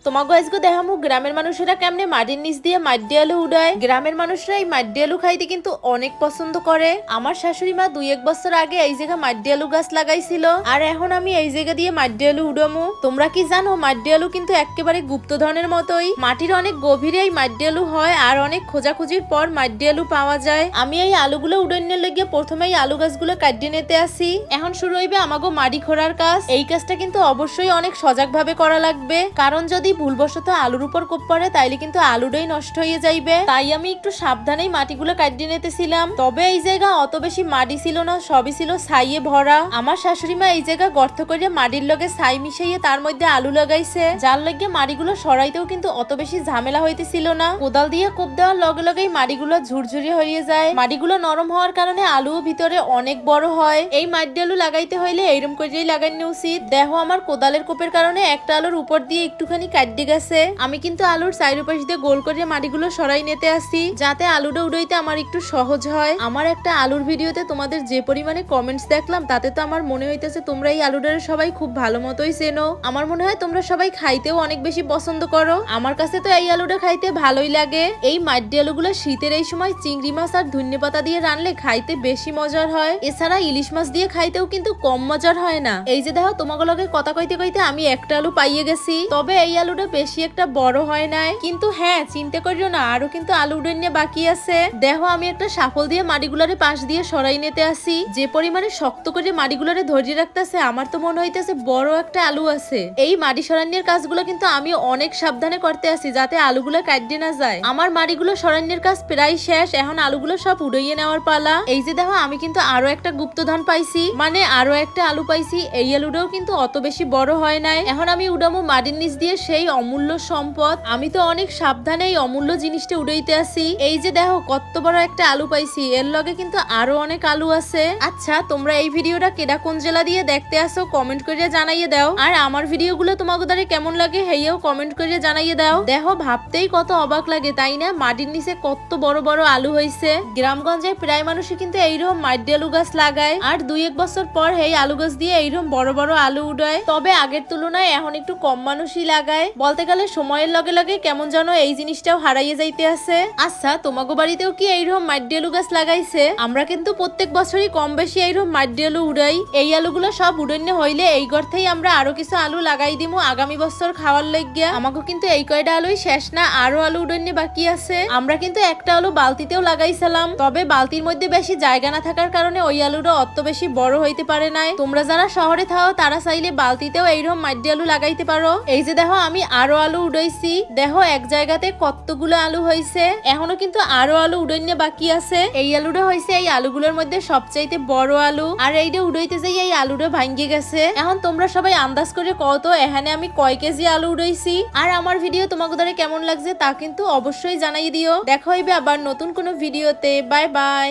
তোমাকে আজকে দেখামু গ্রামের মানুষেরা কেমনে মাটির নিচ দিয়ে মাটি আলু উড়ায়। গ্রামের মানুষরা এই মাটি আলু খাইতে কিন্তু অনেক পছন্দ করে। আমার শাশুড়ি মা 2-1 বছর আগে এই জায়গা মাটি আলু গাছ লাগাইছিল, আর এখন আমি এই জায়গা দিয়ে মাটি আলু উড়ামু। তোমরা কি জানো মাটি আলু কিন্তু একেবারে গুপ্তধনের মতোই, মাটির অনেক গভীরে এই মাটি আলু হয়, আর অনেক খোঁজাখুঁজির পর মাটি আলু পাওয়া যায়। আমি এই আলুগুলো উড়ানোর লেগে প্রথমে এই আলু গাছগুলো কাটিয়ে নিতে আসি। এখন শুরু হইবে আমাগো মাটি খোঁড়ার কাজ। এই কাজটা কিন্তু অবশ্যই অনেক সজাগ ভাবে করা লাগবে, কারণ যদি ভুলবশত আলুর উপর কোপ পড়ে তাইলে কিন্তু আলুটাই নষ্ট হয়ে যাইবে। তাই আমি একটু সাবধানেই মাটিগুলো কাটিয়ে নিতেছিলাম। তবে এই জায়গা অত বেশি মাটি ছিল না, সবই ছিল ছাইয়ে ভরা। আমার শাশুড়ি মা এই জায়গা গর্ত করে মাটির লগে ছাই মিশাইয়ে তার মধ্যে আলু লাগাইছে, যার লগে মাটিগুলো সরাইতেও কিন্তু অত বেশি ঝামেলা হইতেছিল না। কোদাল দিয়ে কোপ দেওয়ার লগে লগেই মাটিগুলো ঝুরঝুরি হয়ে যায়। মাটিগুলো নরম হওয়ার কারণে আলুও ভিতরে অনেক বড় হয়। এই মাটি আলু লাগাইতে হইলে এইরকম করেই লাগানো উচিত। দেখো আমার কোদালের কোপের কারণে একটা আলুর উপর দিয়ে একটুখানি কাটতে গেছে। আমি কিন্তু আলুর চারিপাশ দিয়ে গোল করে মাটিগুলো সরাই নিতে আসি, যাতে আলুটা উড়াইতে আমার একটু সহজ হয়। আমার একটা আলুর ভিডিওতে তোমাদের যে পরিমাণে কমেন্টস দেখলাম, তাতে তো আমার মনে হইতেছে তোমরা এই আলুটারে সবাই খুব ভালো মতোই চেনো। আমার মনে হয় তোমরা সবাই খাইতেও অনেক বেশি পছন্দ করো। আমার কাছে তো এই আলুটা খাইতে ভালোই লাগে। এই মাটি আলুগুলো শীতের এই সময় চিংড়ি মাছ আর ধনেপাতা দিয়ে রানলে খাইতে বেশি মজার হয়। এছাড়া ইলিশ মাছ দিয়ে খাইতেও কিন্তু কম মজার হয় না। এই যে দেখো তোমাকে লগে কথা কইতে কইতে আমি একটা আলু পাইয়ে গেছি। তবে এই আলুটা বেশি একটা বড় হয় নাই, কিন্তু হ্যাঁ চিন্তা করিও না, আরো কিন্তু আলু উড়াইনে বাকি আছে। দেখো আমি একটা সাফল দিয়ে মাটিগুলারে পাশ দিয়ে সরাই নিতে আসি। যে পরিমাণে শক্ত করে মাটিগুলারে ধরে রাখতেছে, আমার তো মনে হইতেছে বড় একটা আলু আছে। এই মাটি সরানোর কাজগুলো কিন্তু আমি অনেক সাবধানে করতে আসি, যাতে আলুগুলো কাটতে না যায়। আমার মাটিগুলো সরানোর কাজ প্রায় শেষ, এখন আলুগুলো সব উড়াইয়ে নেওয়ার পালা। এই যে দেখো আমি কিন্তু আরো একটা গুপ্তধন পাইছি, মানে আরো একটা আলু পাইছি। এই আলুটাও কিন্তু অত বেশি বড় হয় নাই। এখন আমি উড়ামো মাটির নিচ দিয়ে সেই অমূল্য সম্পদ। আমি তো অনেক সাবধানে এই অমূল্য জিনিসটা উড়াইতে আসি। এই যে দেখো কত বড় একটা আলু পাইছি, এর লগে কিন্তু আরো অনেক আলু আছে। আচ্ছা তোমরা এই ভিডিওটা কেডা কোন জেলা দিয়ে দেখতে আসো কমেন্ট করে জানাইয়ে দাও, আর আমার ভিডিওগুলো তোমাদের দ্বারা কেমন লাগে হেইও কমেন্ট করে জানাইয়ে দাও। দেখো ভাবতেই কত অবাক লাগে তাই না, মাটির নিচে কত বড় বড় আলু হয়েছে। গ্রামগঞ্জে প্রায় মানুষই কিন্তু এইরকম মাটি আলু গাছ লাগায়, আর 2-1 বছর পর এই আলু গাছ দিয়ে এইরকম বড় বড় আলু উড়ায়। তবে আগের তুলনায় এখন একটু কম মানুষই লাগায়। বলতে গেলে সময়ের লগে লগে কেমন যেন এই জিনিসটাও হারাইয়ে যাইতে আছে। আচ্ছা তোমাগো বাড়িতেও কি এইরকম মাটি আলু গাছ লাগাইছে? আমরা কিন্তু প্রত্যেক বছরই কম বেশি এইরকম মাটি আলু উড়াই। এই আলুগুলো সব উড়াইনে হইলে এই গর্তেই আমরা আরো কিছু আলু লাগাই দিমু আগামী বছর খাওয়ার লাগিয়া। আমাকে কিন্তু এই কয়টা আলুই শেষ না, আরো আলু উড়াইনে বাকি আছে। আমরা কিন্তু একটা আলু বালতিতেও লাগাইছিলাম, তবে বালতির মধ্যে বেশি জায়গা না থাকার কারণে ওই আলুটা অত বেশি বড় হইতে পারে নাই। তোমরা যারা শহরে থাও তারা চাইলে বালতিতেও এইরকম মাটি আলু লাগাইতে পারো। এই যে দেখো আমি আরো আলু উড়াইছি, দেখো এক জায়গাতে কতগুলো আলু হয়েছে। এখনো কিন্তু আরো আলু উড়াইনে বাকি আছে। এই আলুটা হয়েছে এই আলুগুলোর মধ্যে সবচাইতে বড় আলু, আর এইটা উড়াইতে যাই এই আলুটা ভাঙ্গে গেছে। এখন তোমরা সবাই আন্দাজ করে কত এখানে আমি কয় কেজি আলু উড়াইছি, আর আমার ভিডিও তোমাদের দ্বারা কেমন লাগছে তা কিন্তু অবশ্যই জানাই দিও। দেখা হইবে আবার নতুন কোনো ভিডিওতে। Bye bye.